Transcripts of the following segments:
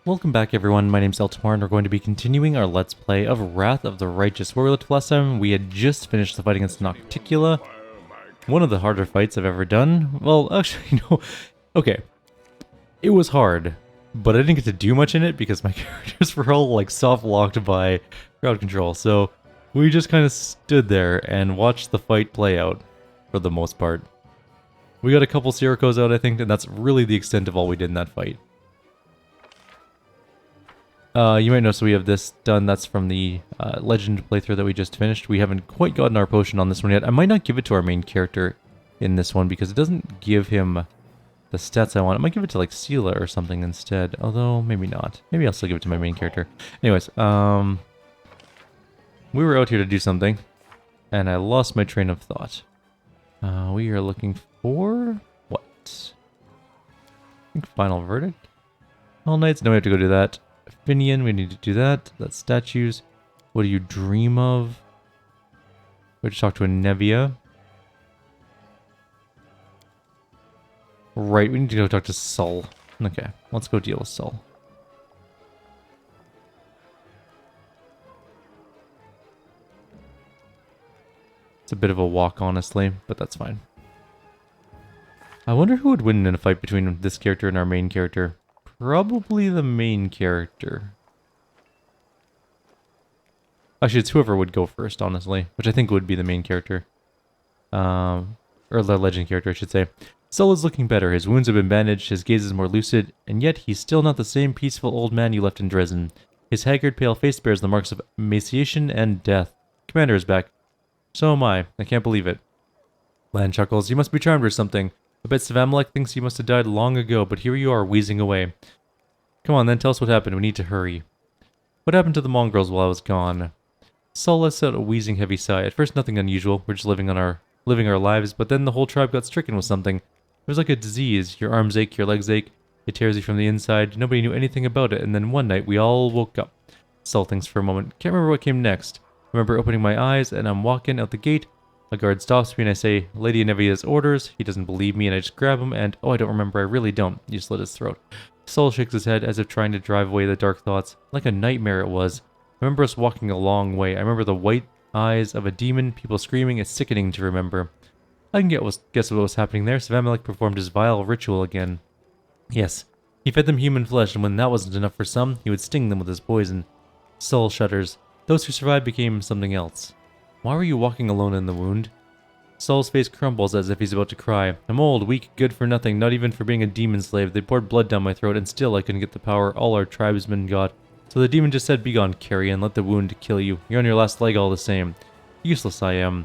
Welcome back everyone, my name's Eltimar and we're going to be continuing our Let's Play of Wrath of the Righteous. Where we left last time, we had just finished the fight against Nocticula. One of the harder fights I've ever done. Well, actually, no. Okay. It was hard, but I didn't get to do much in it because my characters were all like soft-locked by crowd control. So we just kind of stood there and watched the fight play out for the most part. We got a couple Sirocos out, I think, and that's really the extent of all we did in that fight. You might notice we have this done. That's from the Legend playthrough that we just finished. We haven't quite gotten our potion on this one yet. I might not give it to our main character in this one because it doesn't give him the stats I want. I might give it to like Sela or something instead. Although, maybe not. Maybe I'll still give it to my main character. Anyways, we were out here to do something, and I lost my train of thought. We are looking for what? I think Final Verdict? Hellknights? No, we have to go do that. Finian, we need to do that. That's statues. What do you dream of? We have to talk to a Nevia. Right, we need to go talk to Sol. Okay, let's go deal with Sol. It's a bit of a walk, honestly, but that's fine. I wonder who would win in a fight between this character and our main character. Probably the main character. Actually, it's whoever would go first, honestly. Which I think would be the main character. Or the legend character, I should say. Sol is looking better. His wounds have been bandaged, his gaze is more lucid, and yet he's still not the same peaceful old man you left in Dresden. His haggard, pale face bears the marks of emaciation and death. Commander is back. So am I. I can't believe it. Lan chuckles. You must be charmed or something. I bet Svamalek thinks he must have died long ago, but here you are, wheezing away. Come on, then, tell us what happened. We need to hurry. What happened to the mongrels while I was gone? Sol lets out a wheezing, heavy sigh. At first, nothing unusual. We're just living our lives, but then the whole tribe got stricken with something. It was like a disease. Your arms ache, your legs ache. It tears you from the inside. Nobody knew anything about it, and then one night, we all woke up. Sol thinks for a moment. Can't remember what came next. I remember opening my eyes, and I'm walking out the gate. A guard stops me and I say, Lady Nevia's orders. He doesn't believe me and I just grab him and, oh, I don't remember, I really don't. You slit his throat. Sol shakes his head as if trying to drive away the dark thoughts. Like a nightmare it was. I remember us walking a long way. I remember the white eyes of a demon, people screaming. It's sickening to remember. I can guess what was happening there. Svamalek performed his vile ritual again. Yes, he fed them human flesh, and when that wasn't enough for some, he would sting them with his poison. Sol shudders. Those who survived became something else. Why were you walking alone in the wound? Sol's face crumbles as if he's about to cry. I'm old, weak, good for nothing, not even for being a demon slave. They poured blood down my throat, and still I couldn't get the power all our tribesmen got. So the demon just said, begone, carrion, let the wound kill you. You're on your last leg all the same. Useless I am.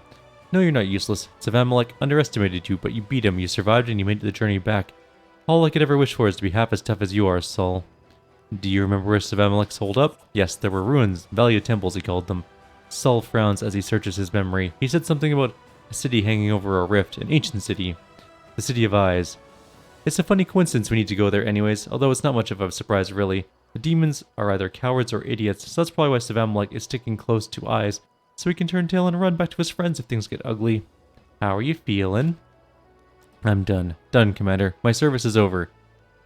No, you're not useless. Svamalek underestimated you, but you beat him, you survived, and you made the journey back. All I could ever wish for is to be half as tough as you are, Sol. Do you remember where Svamalek's holed up? Yes, there were ruins, Valia temples he called them. Sol frowns as he searches his memory. He said something about a city hanging over a rift, an ancient city. The City of Eyes. It's a funny coincidence we need to go there anyways, although it's not much of a surprise really. The demons are either cowards or idiots, so that's probably why Svamalek is sticking close to Eyes, so he can turn tail and run back to his friends if things get ugly. How are you feeling? I'm done. Done, Commander. My service is over.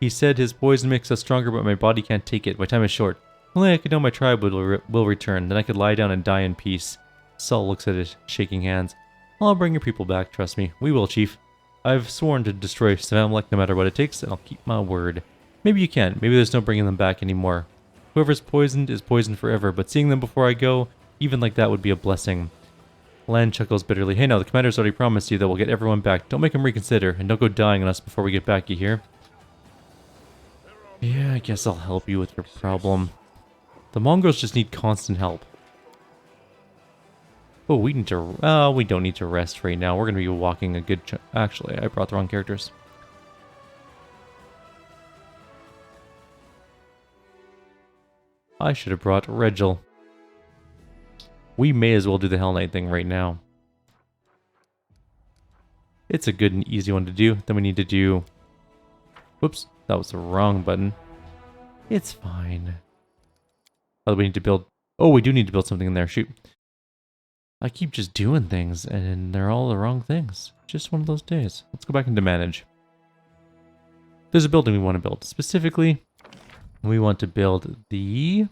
He said his poison makes us stronger, but my body can't take it. My time is short. Only I could know my tribe will return, then I could lie down and die in peace. Sol looks at it, shaking hands. I'll bring your people back, trust me. We will, Chief. I've sworn to destroy Svamalek no matter what it takes, and I'll keep my word. Maybe you can't. Maybe there's no bringing them back anymore. Whoever's poisoned is poisoned forever, but seeing them before I go, even like that would be a blessing. Lan chuckles bitterly. Hey now, the commander's already promised you that we'll get everyone back. Don't make him reconsider, and don't go dying on us before we get back, you hear? Yeah, I guess I'll help you with your problem. The mongrels just need constant help. Oh, we don't need to rest right now. We're going to be walking a good actually, I brought the wrong characters. I should have brought Regil. We may as well do the Hellknight thing right now. It's a good and easy one to do. Then we need to do... Whoops, that was the wrong button. It's fine. Oh, we need to build... Oh, we do need to build something in there. Shoot. I keep just doing things, and they're all the wrong things. Just one of those days. Let's go back into manage. There's a building we want to build. Specifically, We want to build the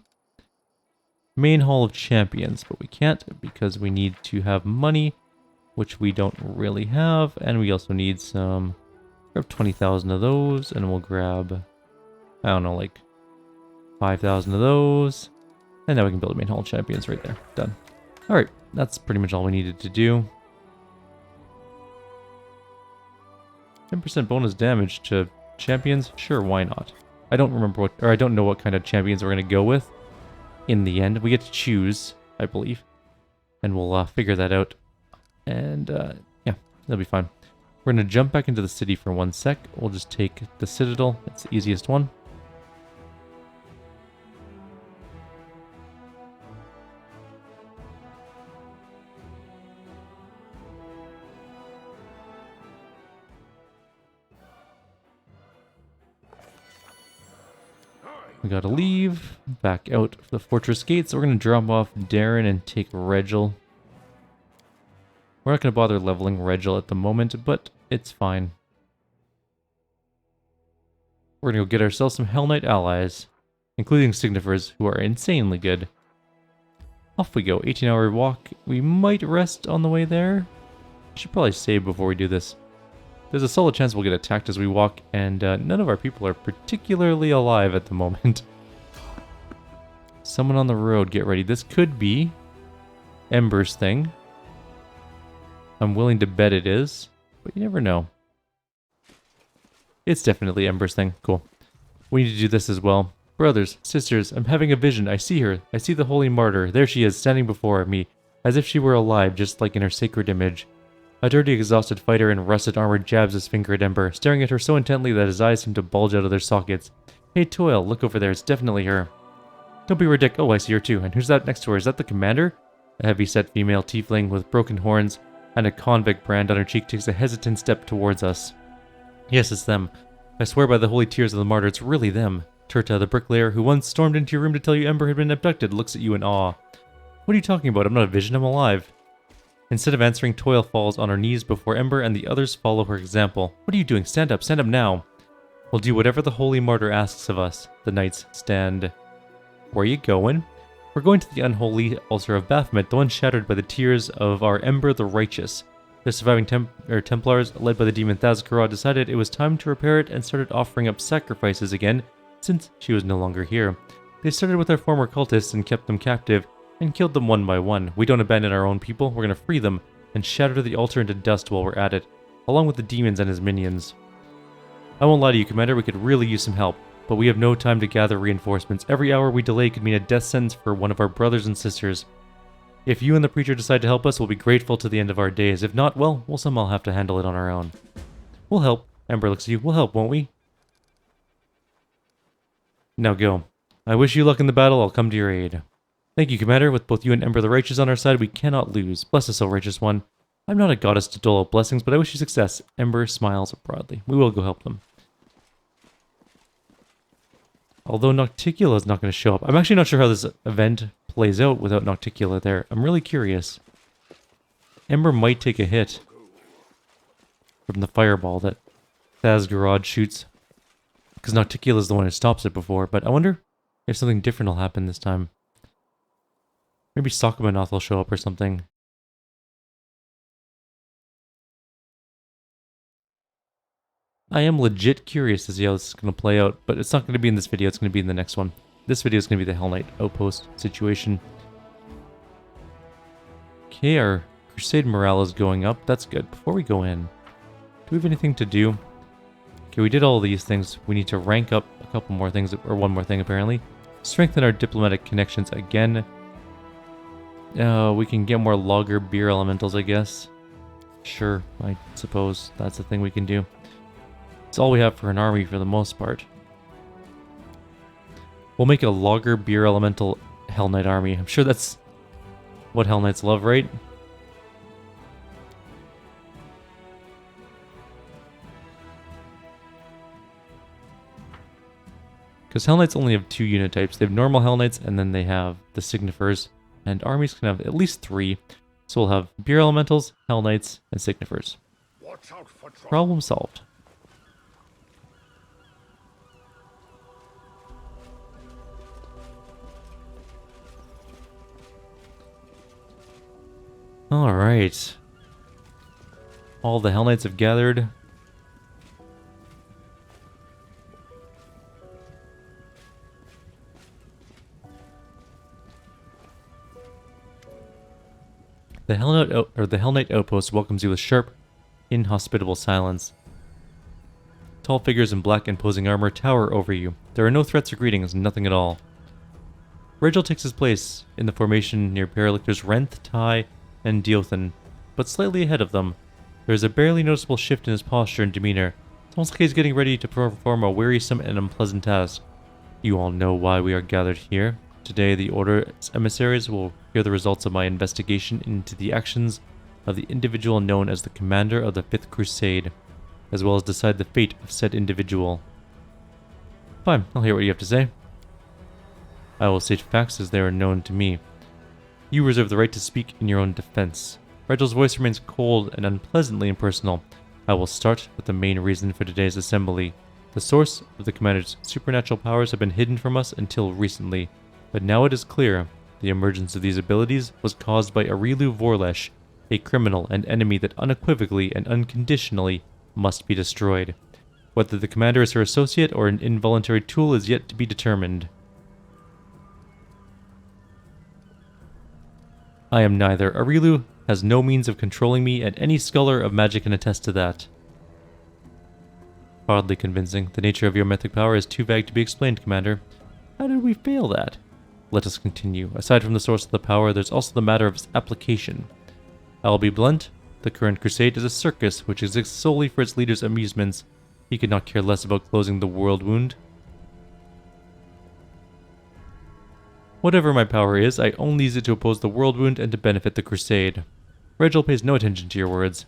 main hall of champions, but we can't because we need to have money, which we don't really have, and we also need some. Grab 20,000 of those, and we'll grab, I don't know, like 5,000 of those, and now we can build a main hall of champions right there. Done. All right, that's pretty much all we needed to do. 10% bonus damage to champions? Sure, why not? I don't remember what, or I don't know what kind of champions we're going to go with in the end. We get to choose, I believe, and we'll figure that out. And yeah, that'll be fine. We're going to jump back into the city for 1 sec. We'll just take the Citadel. It's the easiest one. We gotta leave, back out the fortress gates. We're gonna drop off Darren and take Regil. We're not gonna bother leveling Regil at the moment, but it's fine. We're gonna go get ourselves some Hellknight allies, including Signifers, who are insanely good. Off we go, 18-hour walk. We might rest on the way there. Should probably save before we do this. There's a solid chance we'll get attacked as we walk, and none of our people are particularly alive at the moment. Someone on the road, get ready. This could be Ember's thing. I'm willing to bet it is, but you never know. It's definitely Ember's thing. Cool. We need to do this as well. Brothers, sisters, I'm having a vision. I see her. I see the holy martyr. There she is, standing before me, as if she were alive, just like in her sacred image. A dirty, exhausted fighter in rusted armor jabs his finger at Ember, staring at her so intently that his eyes seem to bulge out of their sockets. Hey, Toil, look over there. It's definitely her. Don't be ridiculous. Oh, I see her too. And who's that next to her? Is that the commander? A heavy-set female tiefling with broken horns and a convict brand on her cheek takes a hesitant step towards us. Yes, it's them. I swear by the holy tears of the martyr, it's really them. Turta, the bricklayer, who once stormed into your room to tell you Ember had been abducted, looks at you in awe. What are you talking about? I'm not a vision, I'm alive. Instead of answering, Toil falls on her knees before Ember, and the others follow her example. What are you doing? Stand up now. We'll do whatever the holy martyr asks of us. The knights stand. Where are you going? We're going to the unholy altar of Baphomet, the one shattered by the tears of our Ember the Righteous. The surviving Templars, led by the demon Thazkarah, decided it was time to repair it and started offering up sacrifices again, since she was no longer here. They started with our former cultists and kept them captive, and killed them one by one. We don't abandon our own people, we're gonna free them, and shatter the altar into dust while we're at it, along with the demons and his minions. I won't lie to you, Commander, we could really use some help, but we have no time to gather reinforcements. Every hour we delay could mean a death sentence for one of our brothers and sisters. If you and the preacher decide to help us, we'll be grateful to the end of our days. If not, well, we'll somehow have to handle it on our own. We'll help. Ember looks at you. We'll help, won't we? Now go. I wish you luck in the battle. I'll come to your aid. Thank you, Commander. With both you and Ember the Righteous on our side, we cannot lose. Bless us, O Righteous One. I'm not a goddess to dole out blessings, but I wish you success. Ember smiles broadly. We will go help them. Although Nocticula is not going to show up. I'm actually not sure how this event plays out without Nocticula there. I'm really curious. Ember might take a hit from the fireball that Thazgarod shoots, because Nocticula is the one who stops it before, but I wonder if something different will happen this time. Maybe Sokomanoth will show up or something. I am legit curious to see how this is going to play out, but it's not going to be in this video, it's going to be in the next one. This video is going to be the Hellknight outpost situation. Okay, our Crusade morale is going up. That's good. Before we go in, do we have anything to do? Okay, we did all these things. We need to rank up a couple more things, or one more thing apparently. Strengthen our diplomatic connections again. We can get more lager beer elementals, I guess. Sure, I suppose that's the thing we can do. It's all we have for an army for the most part. We'll make a lager beer elemental Hellknight army. I'm sure that's what Hellknights love, right? Because Hellknights only have 2 unit types. They have normal Hellknights, and then they have the Signifers. And armies can have at least 3. So we'll have beer elementals, Hellknights, and Signifers. Problem solved. Alright. All the Hellknights have gathered. The Hellknight outpost welcomes you with sharp, inhospitable silence. Tall figures in black imposing armor tower over you. There are no threats or greetings, nothing at all. Rigel takes his place in the formation near Paralictors Renth, Tai, and Diothan, but slightly ahead of them. There is a barely noticeable shift in his posture and demeanor. It's almost like he's getting ready to perform a wearisome and unpleasant task. You all know why we are gathered here. Today, the Order's emissaries will hear the results of my investigation into the actions of the individual known as the Commander of the Fifth Crusade, as well as decide the fate of said individual. Fine, I'll hear what you have to say. I will state facts as they are known to me. You reserve the right to speak in your own defense. Regel's voice remains cold and unpleasantly impersonal. I will start with the main reason for today's assembly. The source of the Commander's supernatural powers have been hidden from us until recently, but now it is clear the emergence of these abilities was caused by Arilu Vorlesh, a criminal and enemy that unequivocally and unconditionally must be destroyed. Whether the Commander is her associate or an involuntary tool is yet to be determined. I am neither. Arilu has no means of controlling me, and any scholar of magic can attest to that. Hardly convincing. The nature of your mythic power is too vague to be explained, Commander. How did we fail that? Let us continue. Aside from the source of the power, there's also the matter of its application. I will be blunt. The current crusade is a circus which exists solely for its leader's amusements. He could not care less about closing the world wound. Whatever my power is, I only use it to oppose the world wound and to benefit the crusade. Regil pays no attention to your words.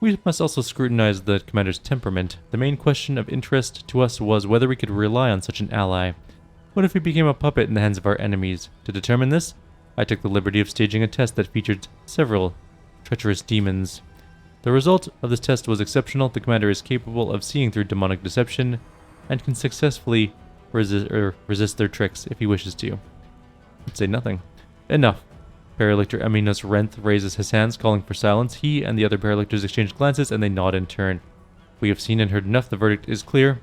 We must also scrutinize the Commander's temperament. The main question of interest to us was whether we could rely on such an ally. What if we became a puppet in the hands of our enemies? To determine this, I took the liberty of staging a test that featured several treacherous demons. The result of this test was exceptional. The Commander is capable of seeing through demonic deception and can successfully resist their tricks if he wishes to. I'd say nothing. Enough. Paralictor Eminus Renth raises his hands, calling for silence. He and the other Paralictors exchange glances, and they nod in turn. We have seen and heard enough. The verdict is clear.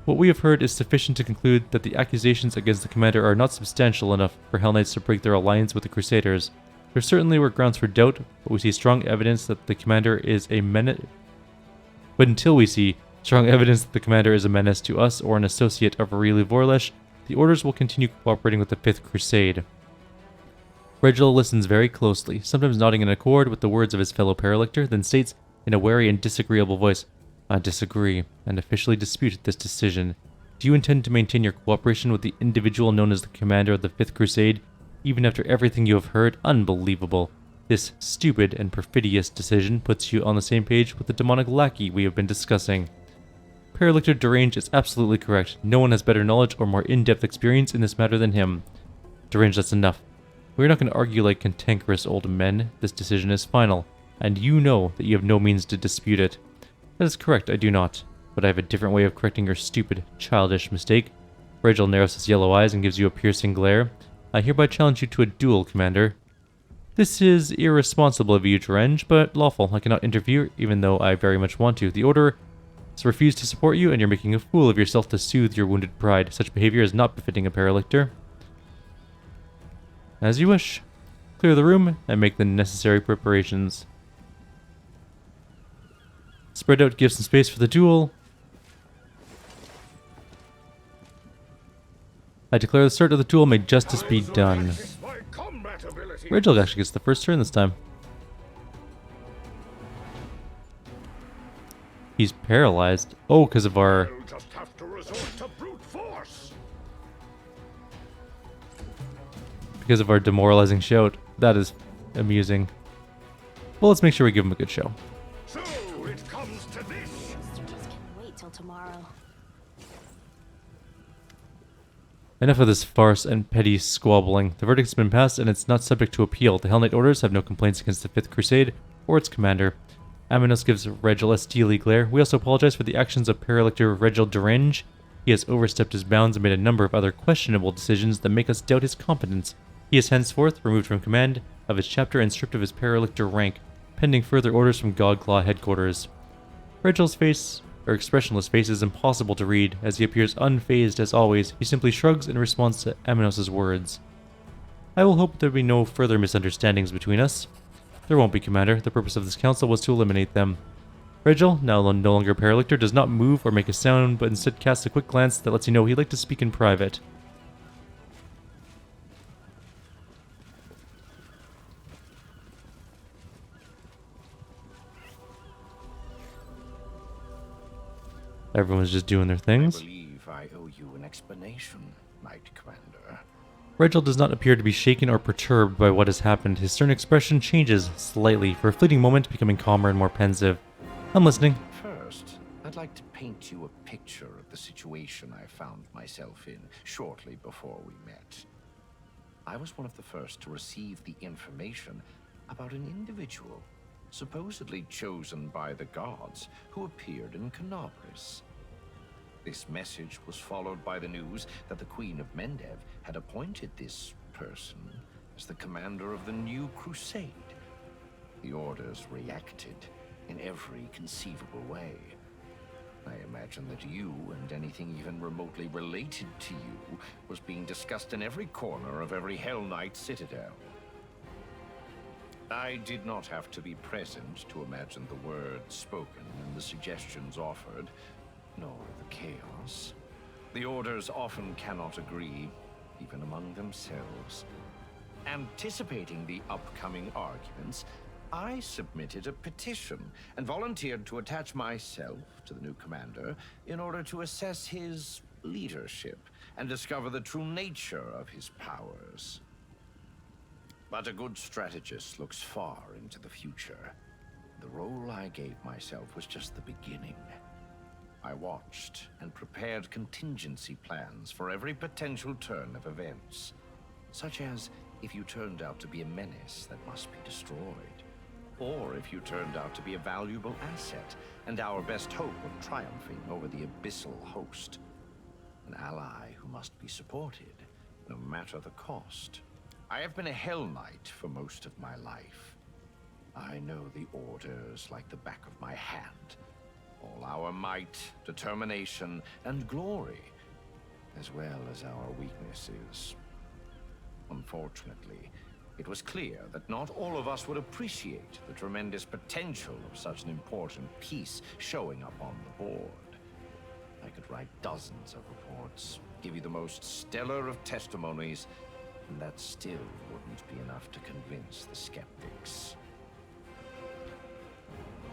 What we have heard is sufficient to conclude that the accusations against the Commander are not substantial enough for Hellknights to break their alliance with the Crusaders. There certainly were grounds for doubt, but we see strong evidence that the Commander is a menace. But until we see strong evidence that the Commander is a menace to us or an associate of Arilu Vorlesh, the Orders will continue cooperating with the Fifth Crusade. Regil listens very closely, sometimes nodding in accord with the words of his fellow Paralictor, then states in a wary and disagreeable voice, I disagree, and officially dispute this decision. Do you intend to maintain your cooperation with the individual known as the Commander of the Fifth Crusade, even after everything you have heard? Unbelievable. This stupid and perfidious decision puts you on the same page with the demonic lackey we have been discussing. Paralictor Derange is absolutely correct. No one has better knowledge or more in-depth experience in this matter than him. Derange, that's enough. We're not going to argue like cantankerous old men. This decision is final, and you know that you have no means to dispute it. That is correct, I do not. But I have a different way of correcting your stupid, childish mistake. Regil narrows his yellow eyes and gives you a piercing glare. I hereby challenge you to a duel, Commander. This is irresponsible of you, Derange, but lawful. I cannot interfere, even though I very much want to. The Order has refused to support you, and you're making a fool of yourself to soothe your wounded pride. Such behavior is not befitting a Paralictor. As you wish. Clear the room and make the necessary preparations. Spread out, give some space for the duel. I declare the start of the duel. May justice be done. Regil actually gets the first turn this time. He's paralyzed. Oh, because of our... Because of our demoralizing shout. That is amusing. Well, let's make sure we give him a good show. So it comes to this. Just can't wait till tomorrow. Enough of this farce and petty squabbling. The verdict has been passed and it's not subject to appeal. The Hellknight Orders have no complaints against the Fifth Crusade or its commander. Aminos gives Regil a steely glare. We also apologize for the actions of Paralictor Regil Derange. He has overstepped his bounds and made a number of other questionable decisions that make us doubt his competence. He is henceforth removed from command of of his chapter and stripped of his paralictor rank, pending further orders from Godclaw headquarters. Regel's expressionless face is impossible to read, as he appears unfazed as always. He simply shrugs in response to Aminos's words. I will hope there be no further misunderstandings between us. There won't be, Commander. The purpose of this council was to eliminate them. Regil, now no longer paralictor, does not move or make a sound, but instead casts a quick glance that lets you know he'd like to speak in private. Everyone's just doing their things. I believe I owe you an explanation, Knight Commander. Regil does not appear to be shaken or perturbed by what has happened. His stern expression changes slightly, for a fleeting moment becoming calmer and more pensive. I'm listening. First, I'd like to paint you a picture of the situation I found myself in shortly before we met. I was one of the first to receive the information about an individual supposedly chosen by the gods who appeared in Canabris. This message was followed by the news that the Queen of Mendev had appointed this person as the commander of the new crusade. The orders reacted in every conceivable way. I imagine that you and anything even remotely related to you was being discussed in every corner of every Hellknight citadel. I did not have to be present to imagine the words spoken and the suggestions offered, nor the chaos. The orders often cannot agree, even among themselves. Anticipating the upcoming arguments, I submitted a petition and volunteered to attach myself to the new commander in order to assess his leadership and discover the true nature of his powers. But a good strategist looks far into the future. The role I gave myself was just the beginning. I watched and prepared contingency plans for every potential turn of events, such as if you turned out to be a menace that must be destroyed, or if you turned out to be a valuable asset and our best hope of triumphing over the abyssal host, an ally who must be supported, no matter the cost. I have been a Hellknight for most of my life. I know the orders like the back of my hand. All our might, determination, and glory, as well as our weaknesses. Unfortunately, it was clear that not all of us would appreciate the tremendous potential of such an important piece showing up on the board. I could write dozens of reports, give you the most stellar of testimonies, and that still wouldn't be enough to convince the skeptics.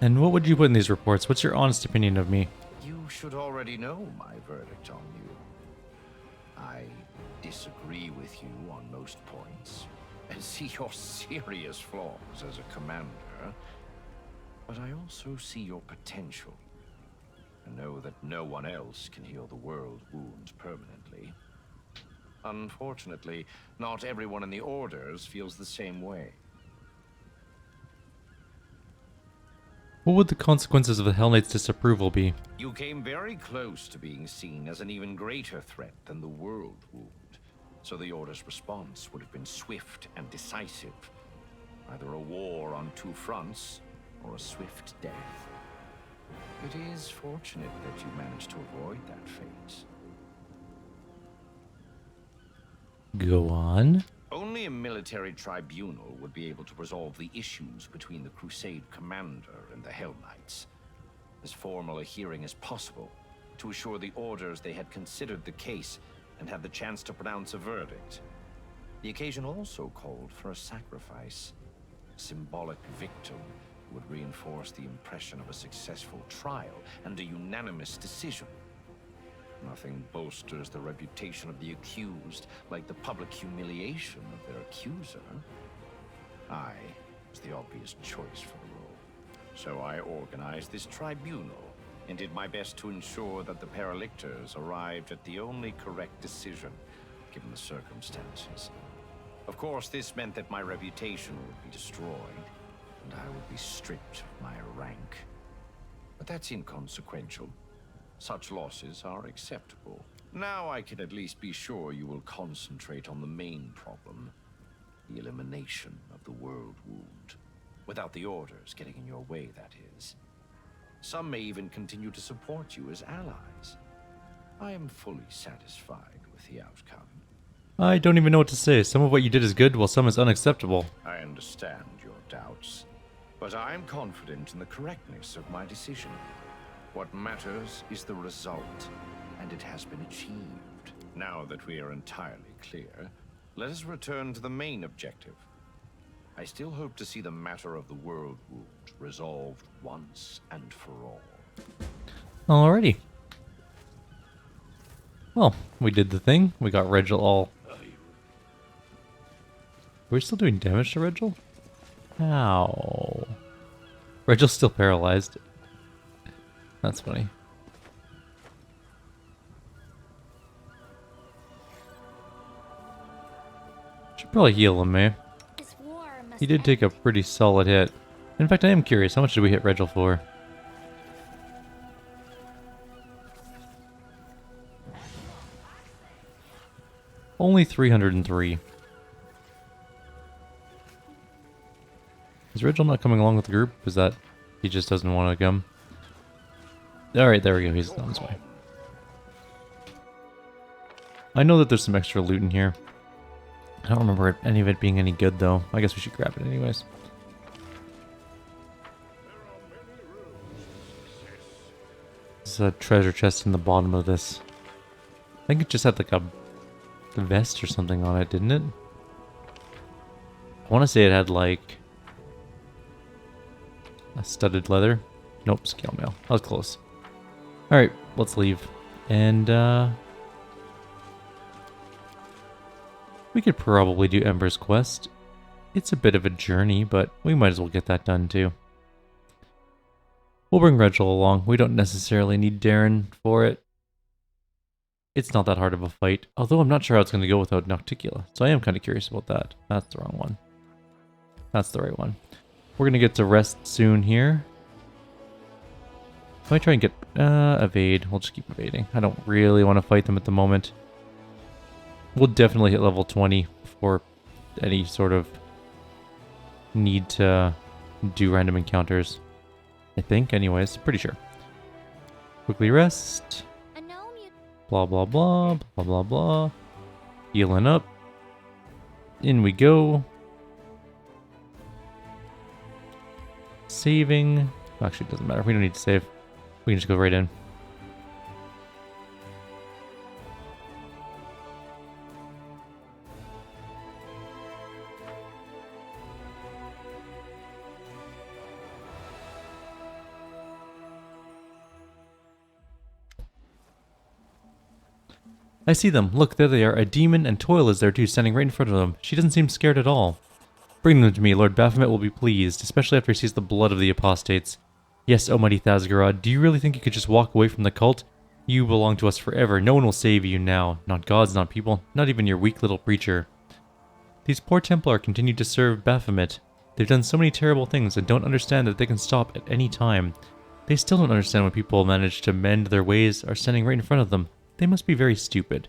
And what would you put in these reports? What's your honest opinion of me? You should already know my verdict on you. I disagree with you on most points, and see your serious flaws as a commander. But I also see your potential, and know that no one else can heal the world wounds permanently. Unfortunately, not everyone in the Orders feels the same way. What would the consequences of the Hellknight's disapproval be? You came very close to being seen as an even greater threat than the world wound, so the Order's response would have been swift and decisive. Either a war on two fronts, or a swift death. It is fortunate that you managed to avoid that fate. Go on. Only a military tribunal would be able to resolve the issues between the Crusade commander and the Hellknights. As formal a hearing as possible, to assure the Orders they had considered the case and had the chance to pronounce a verdict. The occasion also called for a sacrifice. A symbolic victim who would reinforce the impression of a successful trial and a unanimous decision. Nothing bolsters the reputation of the accused like the public humiliation of their accuser. I was the obvious choice for the role, so I organized this tribunal and did my best to ensure that the Paralictors arrived at the only correct decision, given the circumstances. Of course, this meant that my reputation would be destroyed, and I would be stripped of my rank. But that's inconsequential. Such losses are acceptable. Now I can at least be sure you will concentrate on the main problem. The elimination of the world wound. Without the orders getting in your way, that is. Some may even continue to support you as allies. I am fully satisfied with the outcome. I don't even know what to say. Some of what you did is good, while some is unacceptable. I understand your doubts, but I am confident in the correctness of my decision. What matters is the result, and it has been achieved. Now that we are entirely clear, let us return to the main objective. I still hope to see the matter of the world wound resolved once and for all. Alrighty. Well, we did the thing. We got Regil all... Are we still doing damage to Regil? Ow. Regil's still paralyzed. That's funny. Should probably heal him, eh? This war must He did take a pretty solid hit. In fact, I am curious, how much did we hit Regil for? Only 303. Is Regil not coming along with the group? Is that he just doesn't want to come? Alright, there we go. He's on his way. I know that there's some extra loot in here. I don't remember any of it being any good, though. I guess we should grab it anyways. There's a treasure chest in the bottom of this. I think it just had like a vest or something on it, didn't it? I want to say it had like a studded leather. Nope, scale mail. I was close. Alright, let's leave. And we could probably do Ember's quest. It's a bit of a journey, but we might as well get that done too. We'll bring Regil along. We don't necessarily need Darren for it. It's not that hard of a fight, although I'm not sure how it's going to go without Nocticula, so I am kind of curious about that. That's the wrong one. That's the right one. We're going to get to rest soon here. I might try and get evade. We'll just keep evading. I don't really want to fight them at the moment. We'll definitely hit level 20 before any sort of need to do random encounters. I think, anyways. Pretty sure. Quickly rest. A gnome you Blah, blah, blah. Blah, blah, blah. Healing up. In we go. Saving. Actually, it doesn't matter. We don't need to save. We can just go right in. I see them. Look, there they are. A demon, and Toil is there too, standing right in front of them. She doesn't seem scared at all. Bring them to me. Lord Baphomet will be pleased, especially after he sees the blood of the apostates. Yes, O mighty Thasgarad, do you really think you could just walk away from the cult? You belong to us forever. No one will save you now. Not gods, not people, not even your weak little preacher. These poor Templar continue to serve Baphomet. They've done so many terrible things and don't understand that they can stop at any time. They still don't understand when people manage to mend their ways are standing right in front of them. They must be very stupid.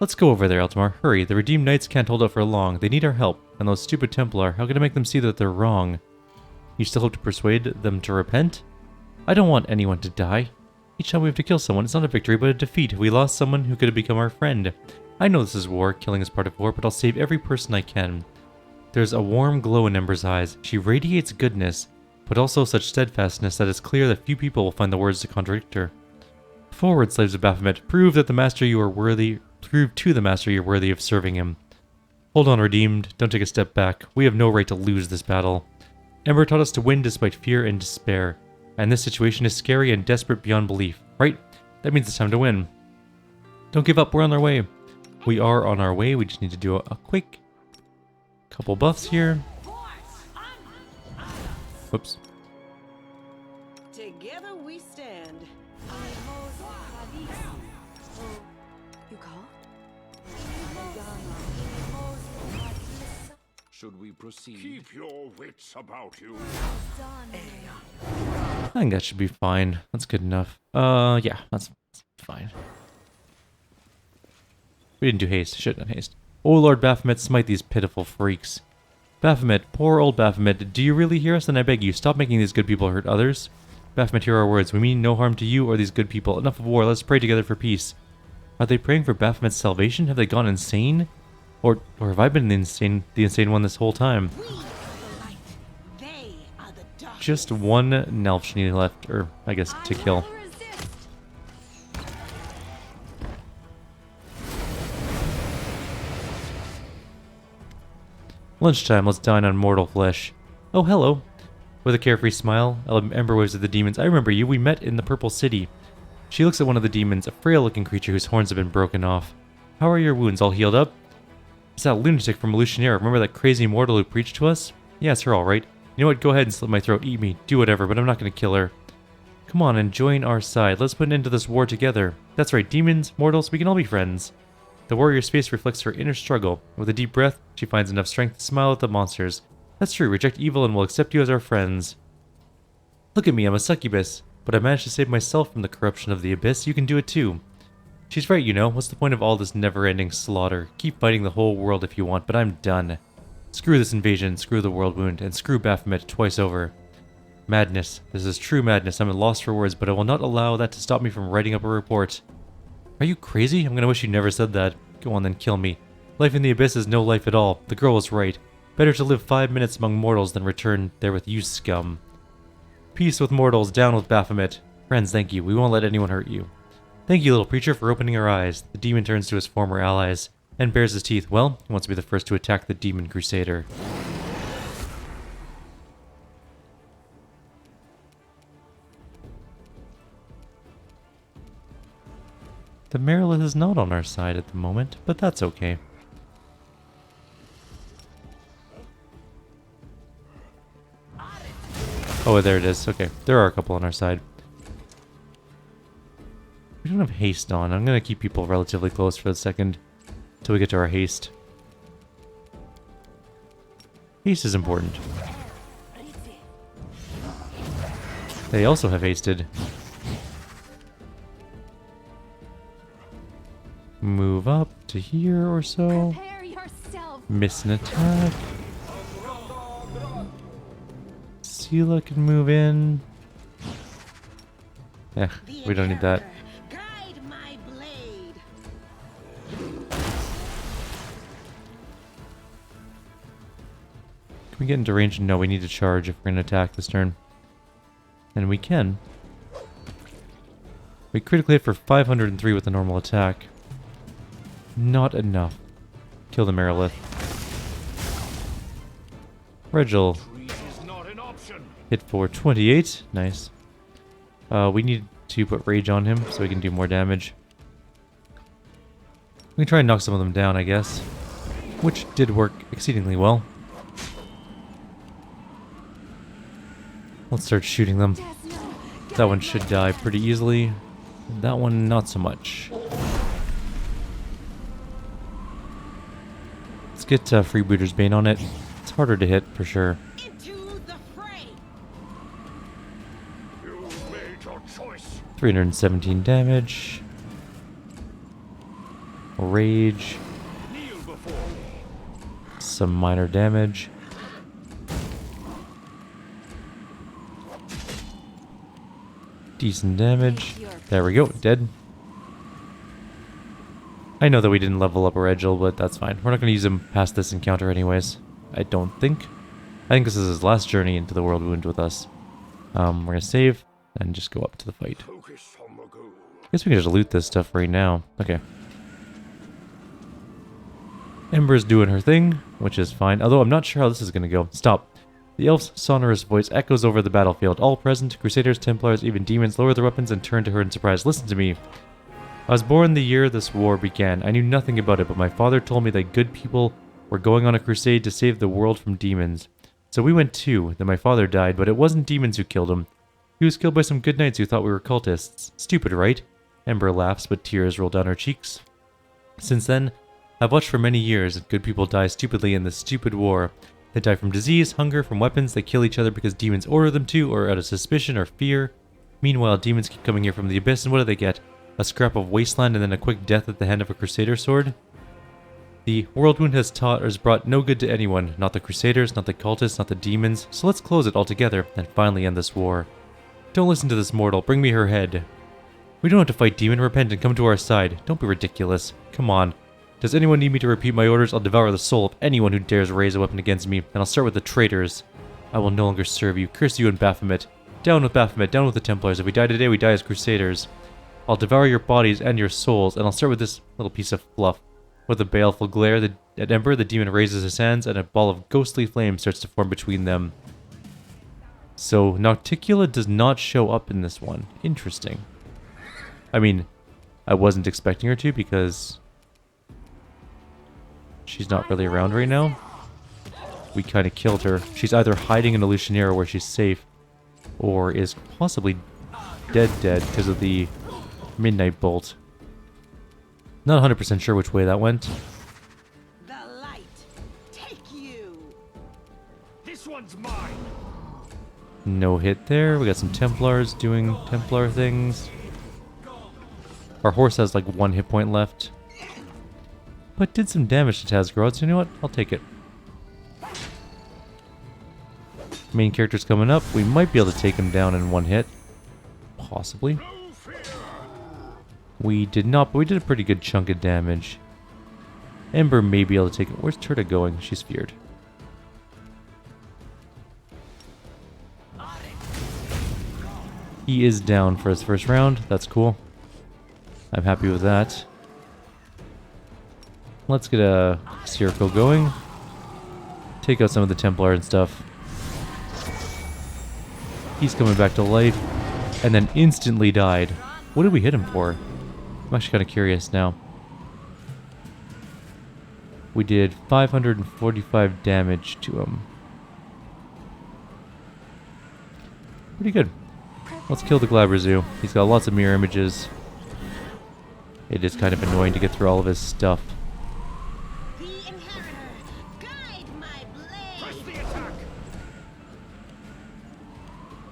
Let's go over there, Eltimar. Hurry, the redeemed knights can't hold out for long. They need our help. And those stupid Templar, how can I make them see that they're wrong? You still hope to persuade them to repent? I don't want anyone to die. Each time we have to kill someone, it's not a victory, but a defeat. We lost someone who could have become our friend. I know this is war, killing is part of war, but I'll save every person I can. There's a warm glow in Ember's eyes. She radiates goodness, but also such steadfastness that it's clear that few people will find the words to contradict her. Forward, slaves of Baphomet, prove that the master you are worthy. Prove to the master you're worthy of serving him. Hold on, redeemed. Don't take a step back. We have no right to lose this battle. Ember taught us to win despite fear and despair. And this situation is scary and desperate beyond belief, right? That means it's time to win. Don't give up, we're on our way. We are on our way, we just need to do a quick couple buffs here. Whoops. Together we stand. You call? Should we proceed? Keep your wits about you. I think that should be fine. That's good enough. Yeah, that's fine. We didn't do haste. Shouldn't have haste. O Lord Baphomet, smite these pitiful freaks. Baphomet, poor old Baphomet, do you really hear us? Then I beg you, stop making these good people hurt others. Baphomet, hear our words. We mean no harm to you or these good people. Enough of war. Let's pray together for peace. Are they praying for Baphomet's salvation? Have they gone insane? Or have I been the insane one this whole time? We are the light. They are the dark. Just one Nalfshini left, or I guess to kill. will resist. Lunchtime, let's dine on mortal flesh. Oh, hello. With a carefree smile, Ember waves at the demons. I remember you. We met in the Purple City. She looks at one of the demons, a frail-looking creature whose horns have been broken off. How are your wounds? All healed up? It's that lunatic from Illusionaire. Remember that crazy mortal who preached to us? Yeah, it's her all right. You know what? Go ahead and slit my throat. Eat me. Do whatever, but I'm not going to kill her. Come on and join our side. Let's put an end to this war together. That's right, demons, mortals, we can all be friends. The warrior's face reflects her inner struggle. With a deep breath, she finds enough strength to smile at the monsters. That's true, reject evil and we'll accept you as our friends. Look at me, I'm a succubus. But I managed to save myself from the corruption of the abyss. You can do it too. She's right, you know. What's the point of all this never-ending slaughter? Keep fighting the whole world if you want, but I'm done. Screw this invasion, screw the world wound, and screw Baphomet twice over. Madness. This is true madness. I'm at loss for words, but I will not allow that to stop me from writing up a report. Are you crazy? I'm gonna wish you never said that. Go on then, kill me. Life in the abyss is no life at all. The girl was right. Better to live 5 minutes among mortals than return there with you scum. Peace with mortals, down with Baphomet. Friends, thank you. We won't let anyone hurt you. Thank you, little preacher, for opening our eyes. The demon turns to his former allies and bares his teeth. Well, he wants to be the first to attack the demon crusader. The Marilith is not on our side at the moment, but that's okay. Oh, there it is. Okay, there are a couple on our side. We don't have haste on. I'm going to keep people relatively close for a second until we get to our haste. Haste is important. They also have hasted. Move up to here or so. Prepare yourself. Miss an attack. Sela can move in. Yeah, we don't need that. Guide my blade. Can we get into range? No, we need to charge if we're going to attack this turn. And we can. We critically hit for 503 with a normal attack. Not enough. Kill the Marilith. Regil. Hit for 28. Nice. We need to put rage on him so we can do more damage. We can try and knock some of them down, I guess. Which did work exceedingly well. Let's start shooting them. That one should die pretty easily. That one, not so much. Let's get Freebooter's Bane on it. It's harder to hit, for sure. Into the fray. You made your choice. 317 damage. Rage. Kneel before me. Some minor damage. Decent damage. There we go, dead. I know that we didn't level up Regil, but that's fine. We're not going to use him past this encounter anyways. I don't think. I think this is his last journey into the world wound with us. We're going to save and just go up to the fight. Focus on the goal. Guess we can just loot this stuff right now. Okay. Ember's doing her thing, which is fine. Although I'm not sure how this is going to go. Stop. The elf's sonorous voice echoes over the battlefield. All present, Crusaders, Templars, even demons, lower their weapons and turn to her in surprise. Listen to me. I was born the year this war began. I knew nothing about it, but my father told me that good people were going on a crusade to save the world from demons. So we went too. Then my father died, but it wasn't demons who killed him. He was killed by some good knights who thought we were cultists. Stupid, right? Ember laughs, but tears roll down her cheeks. Since then, I've watched for many years good people die stupidly in this stupid war. They die from disease, hunger, from weapons. They kill each other because demons order them to, or out of suspicion or fear. Meanwhile, demons keep coming here from the abyss, and what do they get? A scrap of wasteland and then a quick death at the hand of a crusader sword? The world wound has brought no good to anyone, not the Crusaders, not the cultists, not the demons, so let's close it all together and finally end this war. Don't listen to this mortal, bring me her head. We don't have to fight demon, repent and come to our side. Don't be ridiculous. Come on. Does anyone need me to repeat my orders? I'll devour the soul of anyone who dares raise a weapon against me, and I'll start with the traitors. I will no longer serve you. Curse you and Baphomet. Down with Baphomet, down with the Templars. If we die today, we die as Crusaders. I'll devour your bodies and your souls, and I'll start with this little piece of fluff. With a baleful glare at Ember, the demon raises his hands, and a ball of ghostly flame starts to form between them. So, Nocticula does not show up in this one. Interesting. I mean, I wasn't expecting her to because she's not really around right now. We kind of killed her. She's either hiding in a Lucianero where she's safe, or is possibly dead because of the Midnight Bolt. Not 100% sure which way that went. The light, take you. This one's mine. No hit there. We got some Templars doing Templar things. Our horse has like 1 hit point left. But did some damage to Tazgrod, so you know what? I'll take it. Main character's coming up. We might be able to take him down in 1 hit. Possibly. We did not, but we did a pretty good chunk of damage. Ember may be able to take it. Where's Turta going? She's feared. He is down for his first round. That's cool. I'm happy with that. Let's get a circle going. Take out some of the Templar and stuff. He's coming back to life. And then instantly died. What did we hit him for? I'm actually kind of curious now. We did 545 damage to him. Pretty good. Let's kill the Glabrezu. He's got lots of mirror images. It is kind of annoying to get through all of his stuff. The inheritor, guide my Press blade. the attack.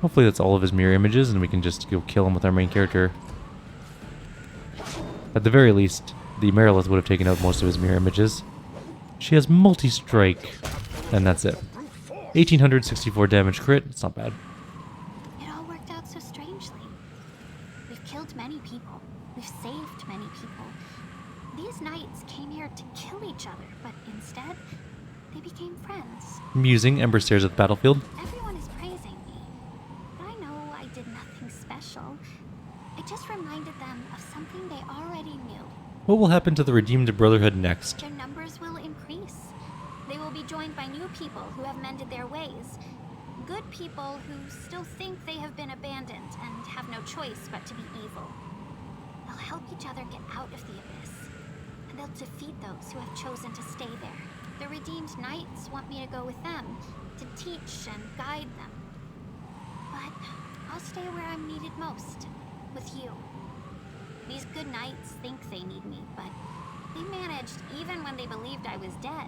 Hopefully that's all of his mirror images and we can just go kill him with our main character. At the very least, the Marilith would have taken out most of his mirror images. She has multi-strike, and that's it. 1864 damage crit, it's not bad. It all worked out so strangely. We've killed many people. We've saved many people. These knights came here to kill each other, but instead, they became friends. Musing, Ember stares at the battlefield. Everyone is praising me, but I know I did nothing special. I just reminded them of something they already knew. What will happen to the Redeemed Brotherhood next? Their numbers will increase. They will be joined by new people who have mended their ways. Good people who still think they have been abandoned and have no choice but to be evil. They'll help each other get out of the abyss, and they'll defeat those who have chosen to stay there. The Redeemed Knights want me to go with them, to teach and guide them. But I'll stay where I'm needed most, with you. These good knights think they need me, but they managed even when they believed I was dead.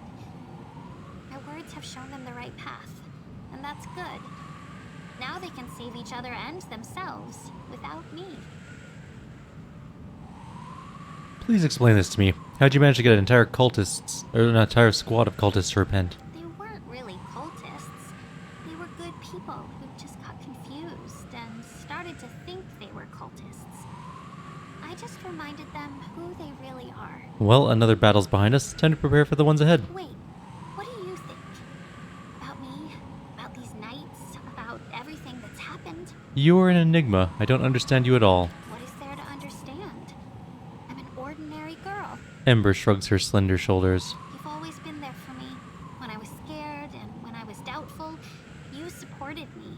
My words have shown them the right path, and that's good. Now they can save each other and themselves without me. Please explain this to me. How'd you manage to get an entire an entire squad of cultists to repent? They weren't really cultists. They were good people who just got confused and started to think they were cultists. I just reminded them who they really are. Well, another battle's behind us. Time to prepare for the ones ahead. Wait, what do you think? About me? About these knights? About everything that's happened? You are an enigma. I don't understand you at all. What is there to understand? I'm an ordinary girl. Ember shrugs her slender shoulders. You've always been there for me. When I was scared and when I was doubtful, you supported me.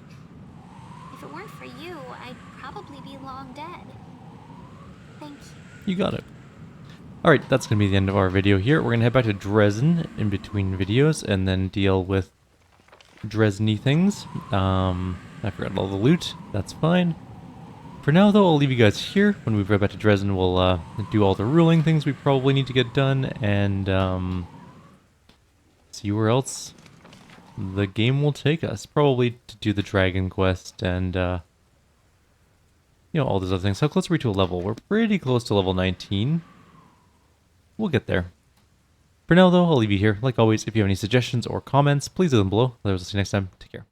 If it weren't for you, I'd probably be long dead. Thank you. You got it. Alright, that's going to be the end of our video here. We're going to head back to Dresden in between videos and then deal with Dresden-y things. I forgot all the loot. That's fine. For now, though, I'll leave you guys here. When we get back to Dresden, we'll do all the ruling things we probably need to get done and see where else the game will take us. Probably to do the Dragon Quest and you know, all those other things. How close are we to a level? We're pretty close to level 19. We'll get there. For now, though, I'll leave you here. Like always, if you have any suggestions or comments, please leave them below. Otherwise, I'll see you next time. Take care.